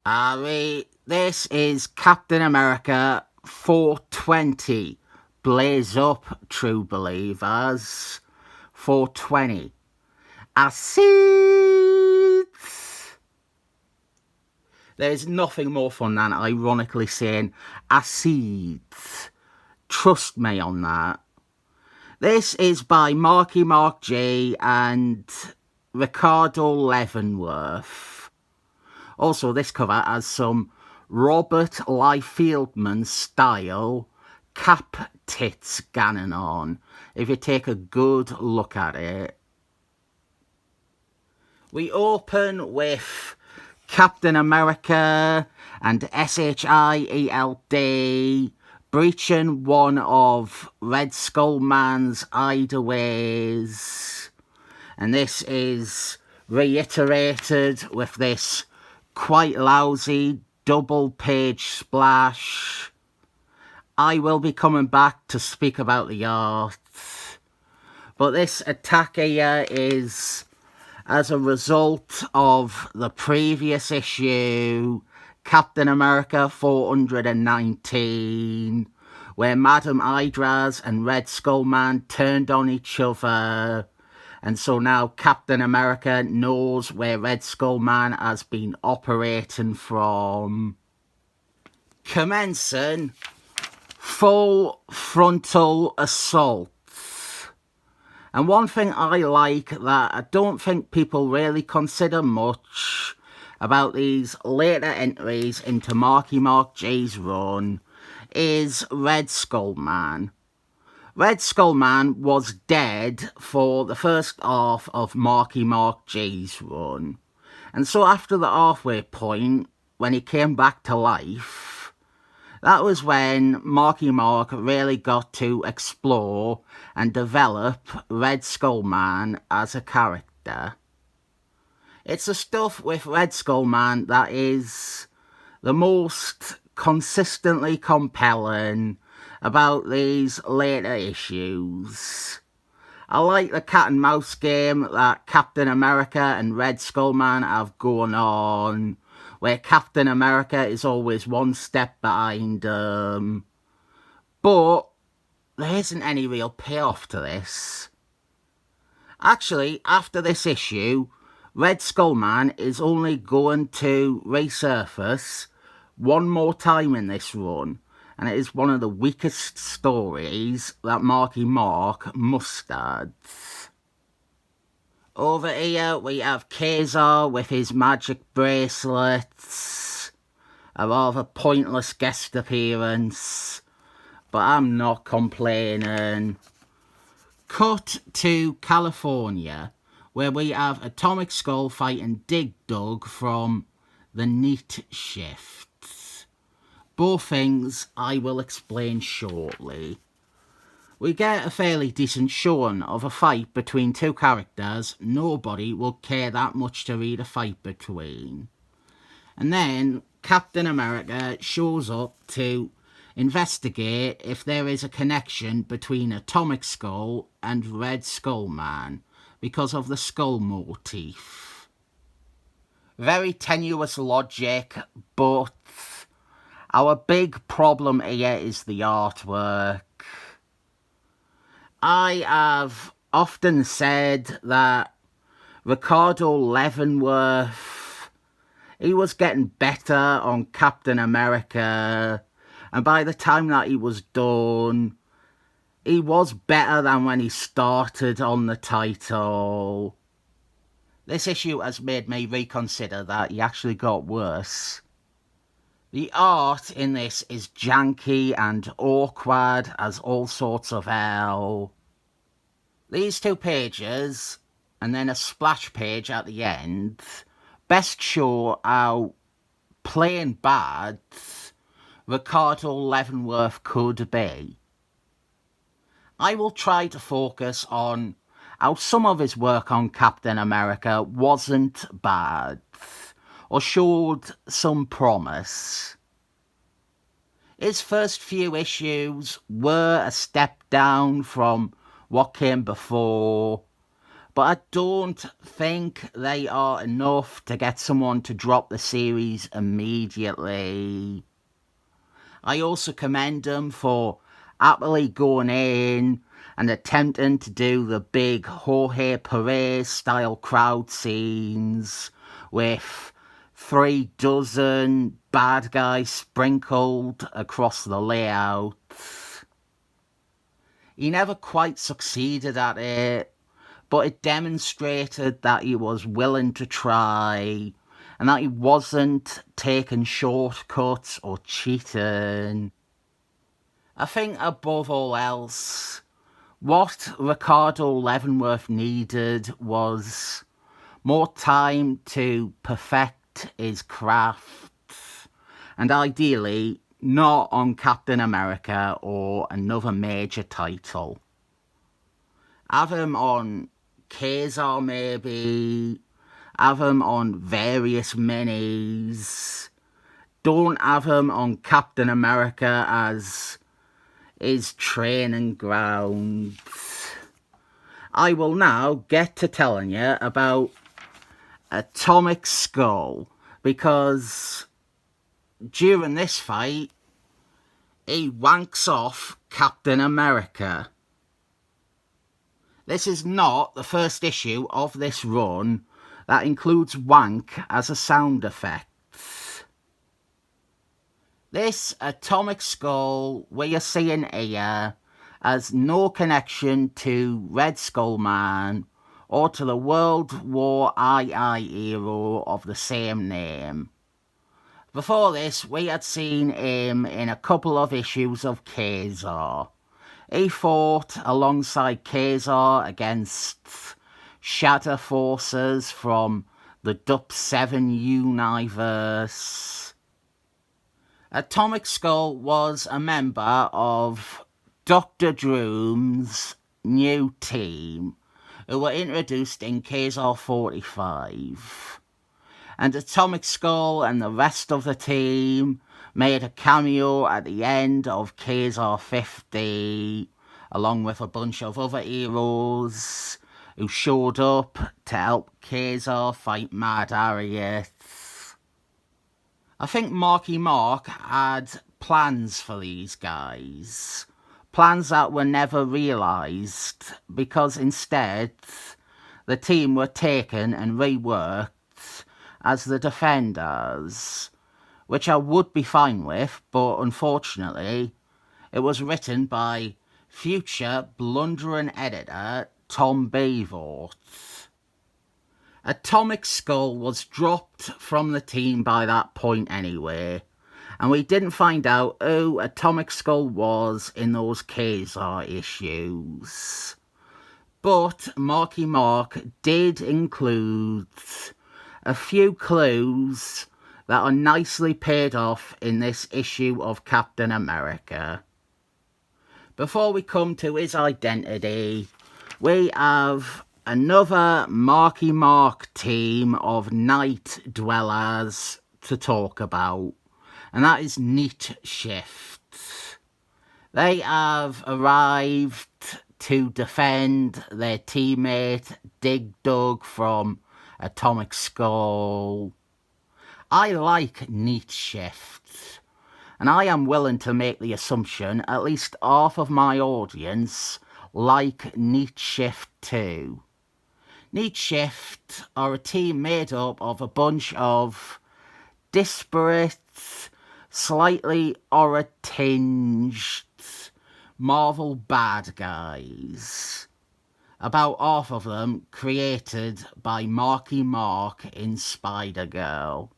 This is Captain America 420. Blaze up, true believers. 420. I see. There's nothing more fun than ironically saying I see. Trust me on that. This is by Marky Mark J and Ricardo Leavenworth. Also, this cover has some Robert Liefeldman style cap tits gannon on, if you take a good look at it. We open with Captain America and S.H.I.E.L.D. breaching one of Red Skull Man's hideaways. And this is reiterated with this quite lousy double page splash. I will be coming back to speak about the art. But this attack here is as a result of the previous issue, Captain America 419, where Madam Hydras and Red Skull Man turned on each other. And so now Captain America knows where Red Skull Man has been operating from. Commencing full frontal assault. And one thing I like that I don't think people really consider much about these later entries into Marky Mark J's run is Red Skull Man. Red Skull Man was dead for the first half of Marky Mark J's run. And so after the halfway point, when he came back to life, that was when Marky Mark really got to explore and develop Red Skull Man as a character. It's the stuff with Red Skull Man that is the most consistently compelling about these later issues. I like the cat and mouse game that Captain America and Red Skull Man have going on, where Captain America is always one step behind them. But there isn't any real payoff to this. Actually, after this issue, Red Skull Man is only going to resurface one more time in this run, and it is one of the weakest stories that Marky Mark mustered. Over here we have Kazar with his magic bracelets. A rather pointless guest appearance, but I'm not complaining. Cut to California, where we have Atomic Skull fighting Dig Dug from the Neat Shift. Both things I will explain shortly. We get a fairly decent showing of a fight between two characters nobody will care that much to read a fight between. And then Captain America shows up to investigate if there is a connection between Atomic Skull and Red Skull Man because of the skull motif. Very tenuous logic, but our big problem here is the artwork. I have often said that Ricardo Leavenworth, he was getting better on Captain America, and by the time that he was done, he was better than when he started on the title. This issue has made me reconsider that he actually got worse. The art in this is janky and awkward as all sorts of hell. These two pages, and then a splash page at the end, best show how plain bad Ricardo Leavenworth could be. I will try to focus on how some of his work on Captain America wasn't bad, or showed some promise. His first few issues were a step down from what came before, but I don't think they are enough to get someone to drop the series immediately. I also commend them for happily going in and attempting to do the big Jorge Perez style crowd scenes with 36 bad guys sprinkled across the layout. He never quite succeeded at it, but it demonstrated that he was willing to try and that he wasn't taking shortcuts or cheating. I think above all else, what Ricardo Leavenworth needed was more time to perfect his craft, and ideally not on Captain America or another major title. Have him on Kazar maybe, have him on various minis. Don't have him on Captain America as his training ground. I will now get to telling you about Atomic Skull, because during this fight, he wanks off Captain America. This is not the first issue of this run that includes wank as a sound effect. This Atomic Skull we are seeing here has no connection to Red Skull Man or to the World War II hero of the same name. Before this, we had seen him in a couple of issues of Kazar. He fought alongside Kazar against shadow forces from the Dup 7 universe. Atomic Skull was a member of Dr. Doom's new team, who were introduced in Kazar 45. And Atomic Skull and the rest of the team made a cameo at the end of Kazar 50, along with a bunch of other heroes who showed up to help Kazar fight Mad Harriet. I think Marky Mark had plans for these guys. Plans that were never realised, because instead the team were taken and reworked as the Defenders, which I would be fine with, but unfortunately it was written by future blundering editor Tom Beevort. Atomic Skull was dropped from the team by that point anyway, and we didn't find out who Atomic Skull was in those Kazar issues. But Marky Mark did include a few clues that are nicely paid off in this issue of Captain America. Before we come to his identity, we have another Marky Mark team of night dwellers to talk about, and that is Night Shift. They have arrived to defend their teammate Dig Dug from Atomic Skull. I like Night Shift, and I am willing to make the assumption at least half of my audience like Night Shift too. Night Shift are a team made up of a bunch of disparate, slightly horror-tinged Marvel bad guys. About half of them created by Marky Mark in Spider-Girl.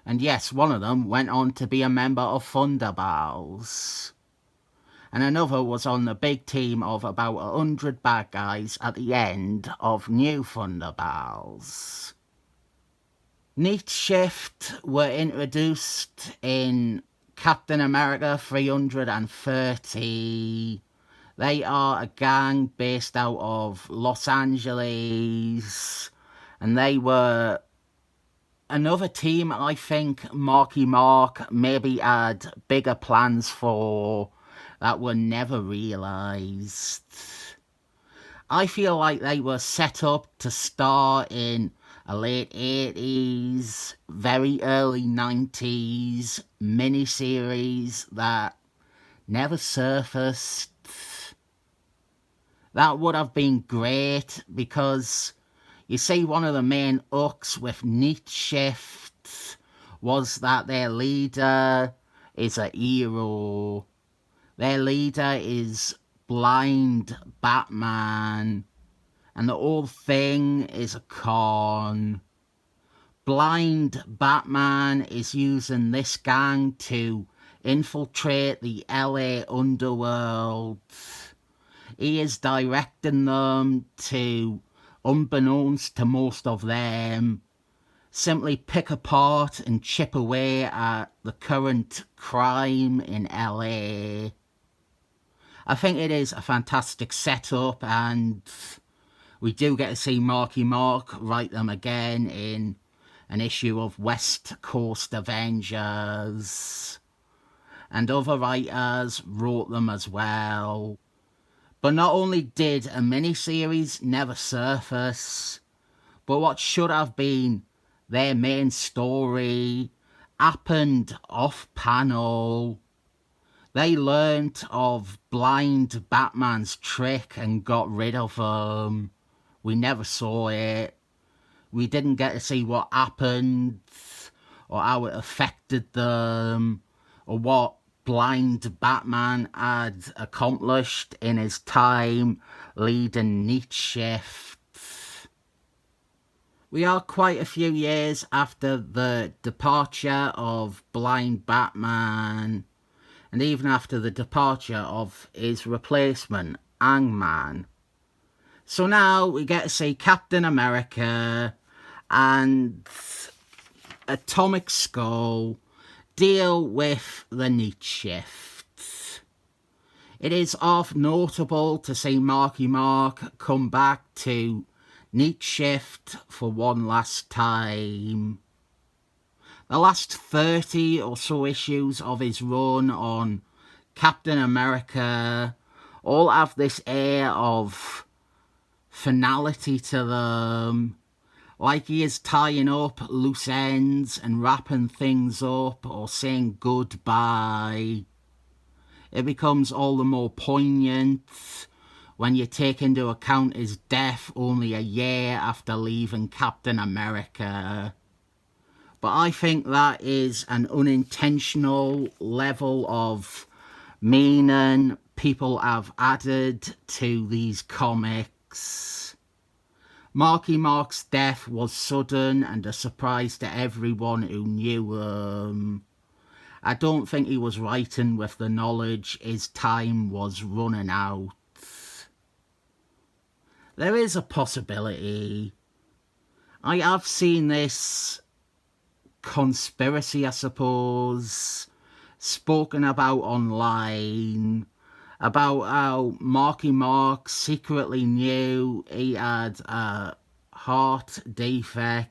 And yes, one of them went on to be a member of Thunderbals. And another was on the big team of about 100 bad guys at the end of New Thunderbals. Night Shift were introduced in Captain America 330. They are a gang based out of Los Angeles, and they were another team I think Marky Mark maybe had bigger plans for that were never realised. I feel like they were set up to star in a late 80s, very early 90s miniseries that never surfaced. That would have been great because you see, one of the main hooks with Night Shift was that their leader is a hero. Their leader is blind Batman, and the whole thing is a con. Blind Batman is using this gang to infiltrate the LA underworld. He is directing them to, unbeknownst to most of them, simply pick apart and chip away at the current crime in LA. I think it is a fantastic setup, and we do get to see Marky Mark write them again in an issue of West Coast Avengers. And other writers wrote them as well. But not only did a miniseries never surface, but what should have been their main story happened off-panel. They learnt of blind Batman's trick and got rid of him. We never saw it. We didn't get to see what happened, or how it affected them, or what blind Batman had accomplished in his time leading Night Shift. We are quite a few years after the departure of blind Batman, and even after the departure of his replacement, Hangman. So now we get to see Captain America and Atomic Skull deal with the Night Shift. It is of notable to see Marky Mark come back to Night Shift for one last time. The last 30 or so issues of his run on Captain America all have this air of finality to them, like he is tying up loose ends and wrapping things up or saying goodbye. It becomes all the more poignant when you take into account his death only a year after leaving Captain America. But I think that is an unintentional level of meaning people have added to these comics. Marky Mark's death was sudden and a surprise to everyone who knew him. I don't think he was writing with the knowledge his time was running out. There is a possibility. I have seen this conspiracy, I suppose, spoken about online, about how Marky Mark secretly knew he had a heart defect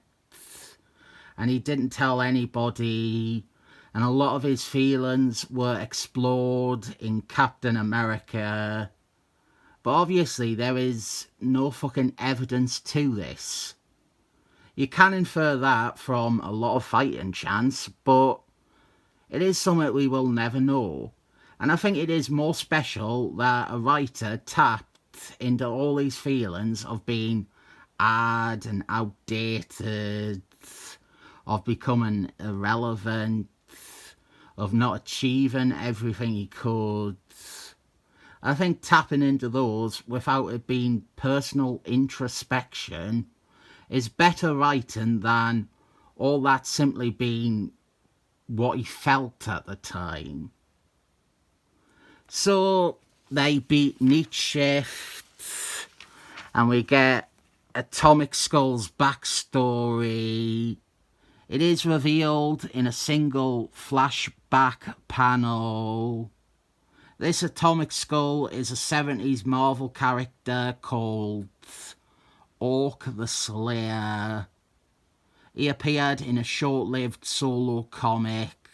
and he didn't tell anybody, and a lot of his feelings were explored in Captain America. But obviously there is no fucking evidence to this. You can infer that from a lot of fighting chance, but it is something we will never know. And I think it is more special that a writer tapped into all these feelings of being odd and outdated, of becoming irrelevant, of not achieving everything he could. I think tapping into those without it being personal introspection is better writing than all that simply being what he felt at the time. So they beat Night Shift, and we get Atomic Skull's backstory. It is revealed in a single flashback panel. This Atomic Skull is a 70s Marvel character called Orc the Slayer. He appeared in a short-lived solo comic.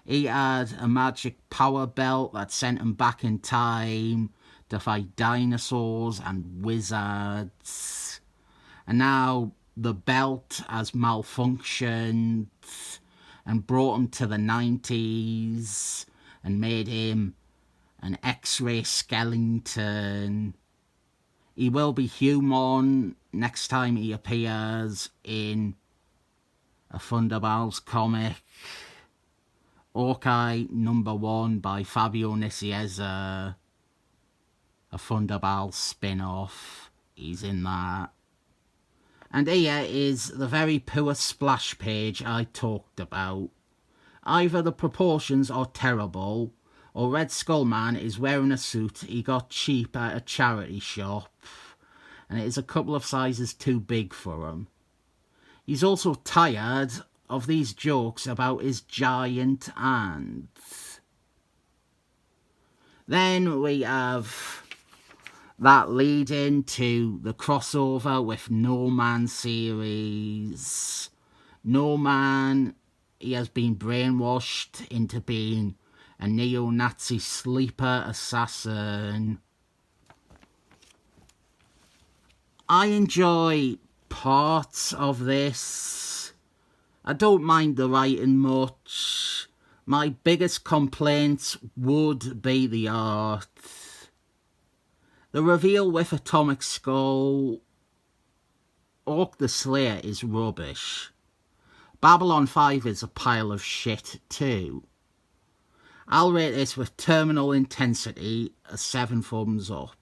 He had a magic power belt that sent him back in time to fight dinosaurs and wizards. And now the belt has malfunctioned and brought him to the 90s and made him an X-ray skeleton. He will be human next time he appears in a Thunderbirds comic. Hawkeye #1 by Fabio Nicieza, a Thunderbirds spin-off. He's in that. And here is the very poor splash page I talked about. Either the proportions are terrible, or Red Skull Man is wearing a suit he got cheap at a charity shop, and it is a couple of sizes too big for him. He's also tired of these jokes about his giant hands. Then we have that lead into the crossover with No Man series. No Man, he has been brainwashed into being a neo-Nazi sleeper assassin. I enjoy parts of this. I don't mind the writing much. My biggest complaints would be the art. The reveal with Atomic Skull, Orc the Slayer, is rubbish. Babylon 5 is a pile of shit too. I'll rate this with terminal intensity a 7 thumbs up.